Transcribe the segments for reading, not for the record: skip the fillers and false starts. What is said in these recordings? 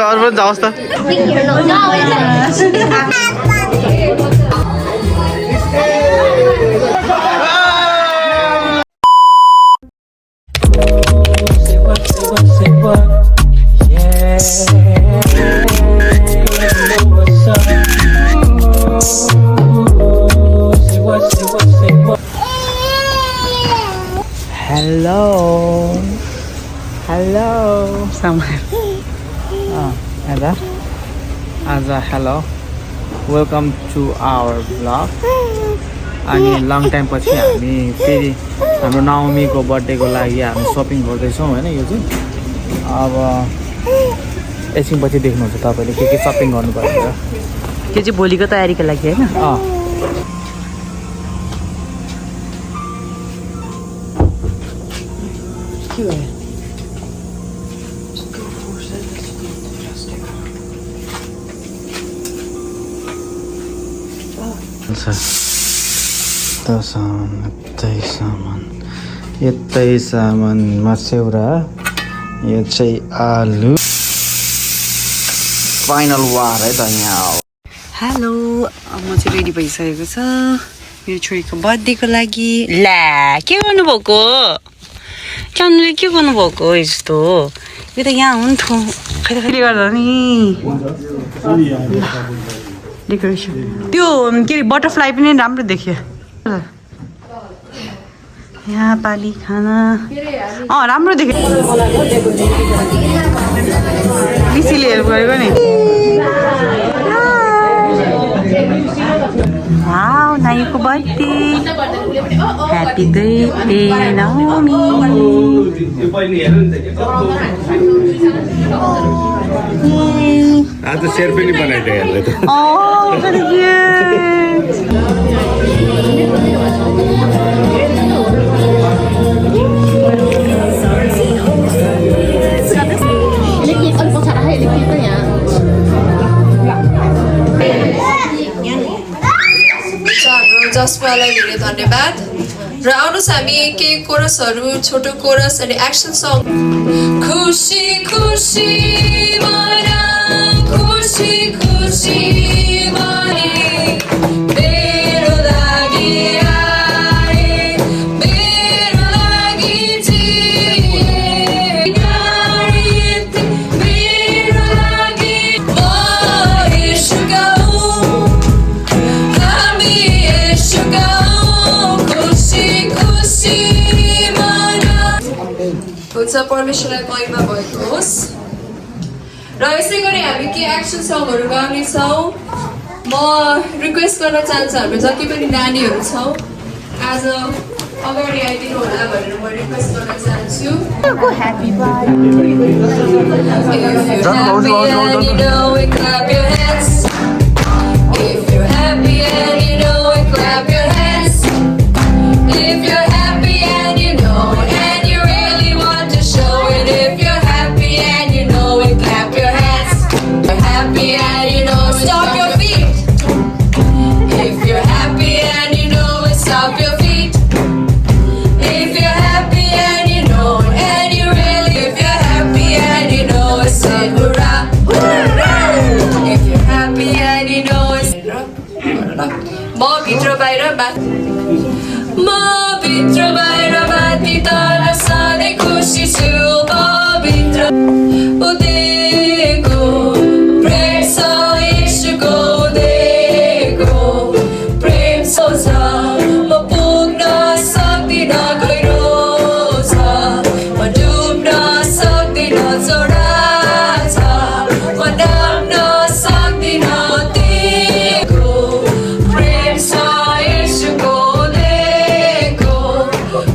अरू पनि जाओस् त Hello, Samar. Hello. Welcome to our vlog. अनि लङ टाइम पछि हामी फेरि हाम्रो नवमीको बर्थडेको लागि हामी सपिङ गर्दैछौँ हैन यो चाहिँ अब एकछिन पछि देख्नुहुन्छ तपाईले के सपिङ गर्नुपर्छ के चाहिँ भोलिको तयारीको लागि हैन यतै सामान मस्यौरा यो चाहिँ आलु फाइनल वार है त यहाँ हेलो म चाहिँ रेडी भइसकेको छ मेरो छोरीको बर्थडेको लागि ला के गर्नुभएको चन्द्रले के गर्नुभएको यस्तो यो त यहाँ हो नि त खैले गर्दा नि डेकोरेसन त्यो के अरे बटरफ्लाई पनि राम्रो देखियो यहाँ पाली खाना राम्रो देख्यो लिसीले हेल्प गरेको नि नानीको बर्थडे ह्याप्पी बर्थडे नवमी आज त सेयर पनि बनाइदिए यसले त जसपालाई धेरै धन्यवाद र आउनुहोस् हामी केही कोरसहरू छोटो कोरस अनि एक्सन सङ खुसी खुसी मना खुसी खुसी मने मेरो लागि आए मेरो लागि जिए मेरो लागि म यीशु गाउँ हामी यीशु गाउँ खुसी खुसी मना हुन्छ परमेश्वरलाई महिमा भएको होस् र यसै गरी हामी के एक्सन सङहरू गाउनेछौँ म रिक्वेस्ट गर्न चाहन्छु हाम्रो जति पनि नानीहरू छौँ आज अगाडि आइदिनु होला भनेर म रिक्वेस्ट गर्न चाहन्छु If you're happy and you know it, clap your hands. If you're happy and you know it, and you really want to show it. If you're happy and you know it, clap your hands. You're happy and you know it, stomp your feet. If you're happy and you know it, stomp your feet. If you're happy and you know it, and you really, if you're happy and you know it, say hurrah, hurrah. If you're happy and you know it, म भित्र बाहिर बाती तर सधैँ खुसी छु म भित्र उदेको प्रेम छ यीशुको उदेको प्रेम छ म पुग्न सक्दिनँ गहिरो छ म डुब्न सक्दिनँ चोडा छ म नाम्न सक्दिनँ दिएको प्रेम छ यीशुको उदेको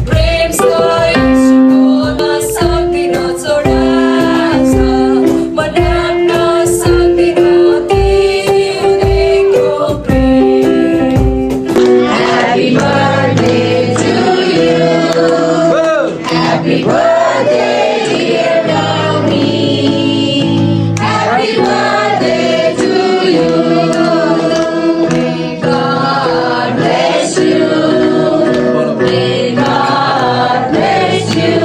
प्रेम छ यीशुको न सक्दिनँ चोडा छ म नाम्न सक्दिनँ दिएको प्रेम Happy birthday to you Happy birthday dear Naomi Happy birthday to you May God bless you May God bless you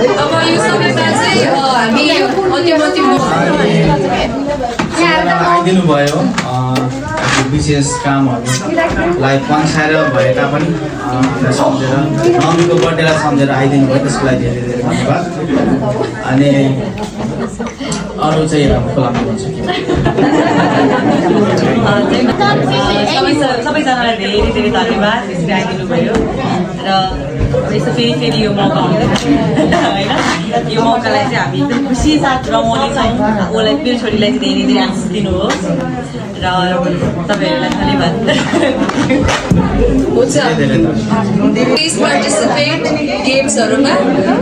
अब यो समयमा चाहिँ हामी अन्तिम आइदिनु भयो विशेष कामहरूलाई पन्छाएर भए तापनि सम्झेर मम्मीको बर्थडेलाई सम्झेर आइदिनु भयो त्यसको लागि धेरै धेरै धन्यवाद अनि अरू चाहिँ खोलामा भन्छ सबैजनालाई धेरै धेरै धन्यवाद यसरी आइदिनु भयो र यस्तो फेरि यो मौका आउँदैन होइन यो मौकालाई चाहिँ हामी एकदम खुसी साथ रमाउने छौँ उसलाई मेरो छोरीलाई चाहिँ धेरै धेरै आशिष दिनुहोस् र तपाईँहरूलाई धन्यवाद प्लिज पार्टिसिपेट गेम्सहरूमा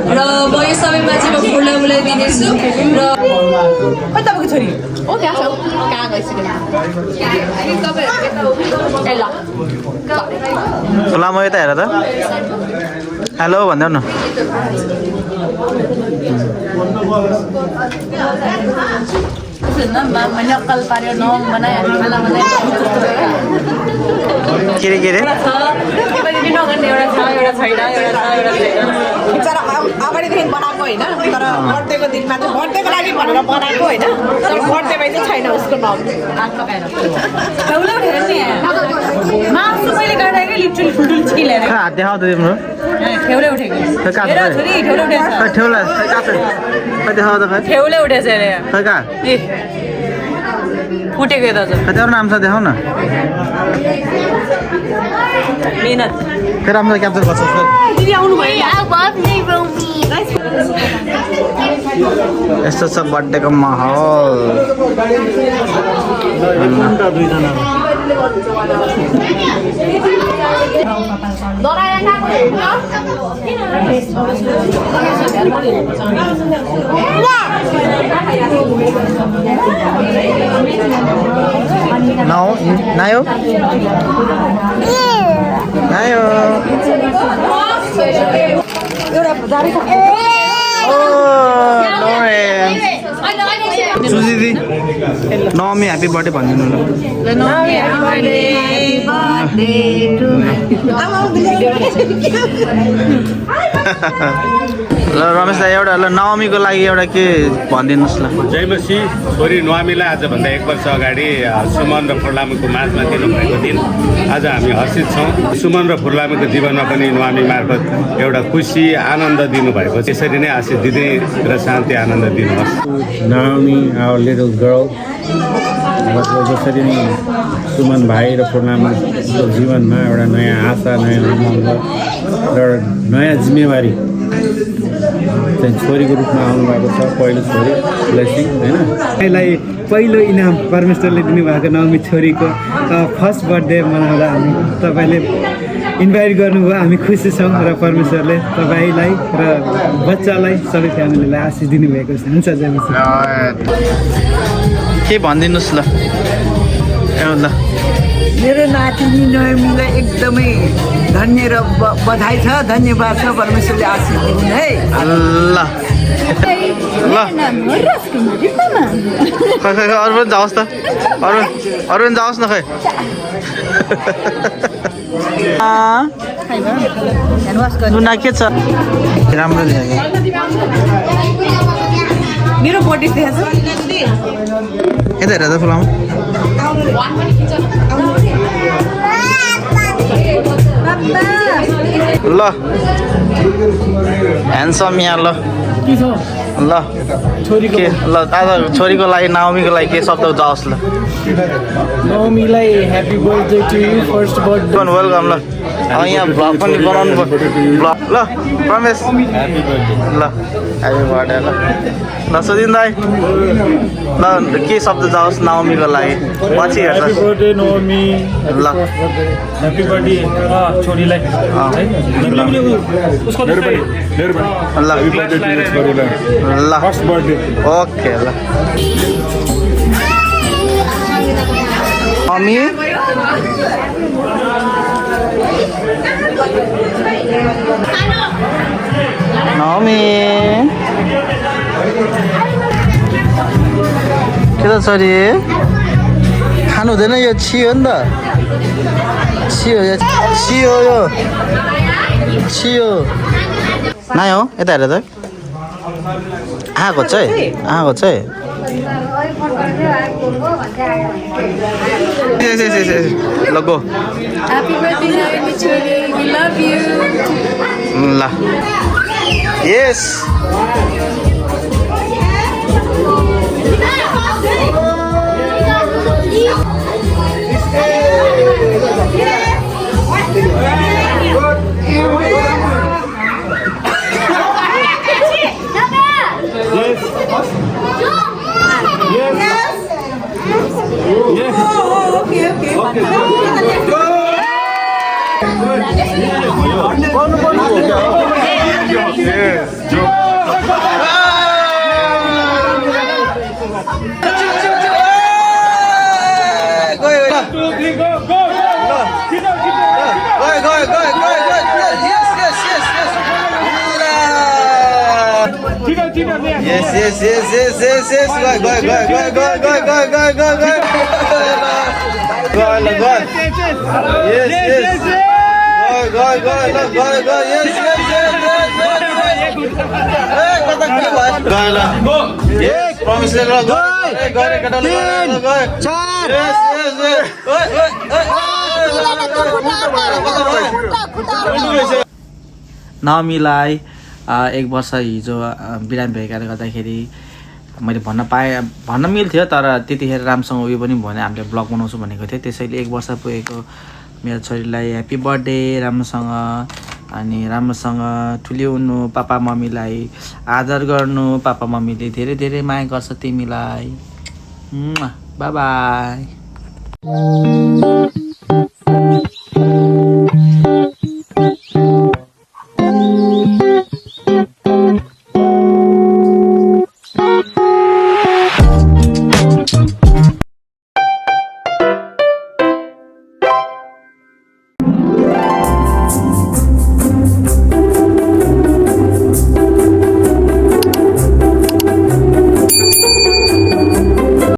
र म यो समयमा चाहिँ म फुर्लामुलाई दिनेछु र तपाईँको छोरी खोलामा यता हेर त हेलो भन्देऊ न के रे अगाडिदेखि बनाएको होइन तर बर्थडेको दिनमा चाहिँ बर्थडेको लागि भनेर बनाएको होइन तर बर्थडेमा चाहिँ छैन उसको नाम हात देखाउ त तिम्रो ठेउले उठेको ठेउला देखाउ त खै ठेउले उठेछ अरे खै कहाँ फुटेको यता छ खै तेरो नाम छ देखाउ न मेहनत फेरि राम्रो क्याप्चर गर्छ दिदी आउनु भयो यस्तो छ बर्थडेको माहौल नायो सुजी दिदी नवमी ह्याप्पी बर्थडे भनिदिनु ल रमेश दाई एउटा ल नवमीको लागि एउटा के भनिदिनुहोस् ल जयमसी छोरी नुहामीलाई आजभन्दा 1 वर्ष अगाडि सुमन र फुर्लामीको माझमा दिनुभएको दिन आज हामी हर्षित छौँ सुमन र फुर्लामीको जीवनमा पनि नुहामी मार्फत एउटा खुसी आनन्द दिनुभएको त्यसरी नै आशिष दिँदै र शान्ति आनन्द दिनुहोस् Naomi, our little girl, जसरी नै सुमन भाइ र पूर्णिमाको जीवनमा एउटा नयाँ आशा नयाँ उमङ्ग र नयाँ जिम्मेवारी चाहिँ छोरीको रूपमा आउनुभएको छ पहिलो छोरी ब्लेसिङ होइन यसलाई पहिलो इनाम परमेश्वरले दिनुभएको नवमी छोरीको फर्स्ट बर्थडे मनाउँदा हामी तपाईँले इन्भाइट गर्नुभयो हामी खुसी छौँ र परमेश्वरले तपाईँलाई र बच्चालाई सबै फ्यामिलीलाई आशिष दिनुभएको छ हुन्छ जयमसी के भनिदिनुहोस् ल ल मेरो नातिनी नयमीलाई एकदमै धन्य र बधाई छ धन्यवाद छ परमेश्वरले आशिष दिनु है ल ल खै खै अरू पनि जाओस् त अरू पनि जाओस् न खै नुना के छ राम्रो मेरो बर्थडे देखाएको यता हेर त फुलामा ल ह्यान्डसम यहाँ ल ल के ल आज छोरीको लागि नावमीको लागि के शब्द जाओस् ल नवमीलाई happy birthday to you first birthday welcome ल यहाँ भ्लग पनि बनाउनु पर्यो भ्लग ल रमेश ह्यापी बर्थडे ल ह्यापी बर्थडे ल ल सुदिन दाई ल के शब्द जाओस् नवमीको लागि पछि हेर्छ ह्यापी बर्थडे नवमी ल ह्यापी बर्थडे छोरीलाई उसको ल ल फर्स्ट बर्थडे ओके ल मम्मी मम्मी के त छोरी खानु हुँदैन यो छियो नि त छियो यो छियो यो छियो नाइ हो यता हेर त आएको चाहिँ आएको चाहिँ ल go Happy birthday, Naomi Chori. We love you. ल यस Yes. नवमीलाई 1 वर्ष हिजो बिरामी भएकाले गर्दाखेरि मैले भन्न मिल्थ्यो तर त्यतिखेर राम्रोसँग उयो पनि भने हामीले ब्लग बनाउँछु भनेको थिएँ त्यसैले 1 वर्ष पुगेको मेरो छोरीलाई ह्याप्पी बर्थडे राम्रोसँग अनि राम्रोसँग ठुल्याउनु पापा मम्मीलाई आदर गर्नु पापा मम्मीले धेरै धेरै माया गर्छ तिमीलाई बाई बाई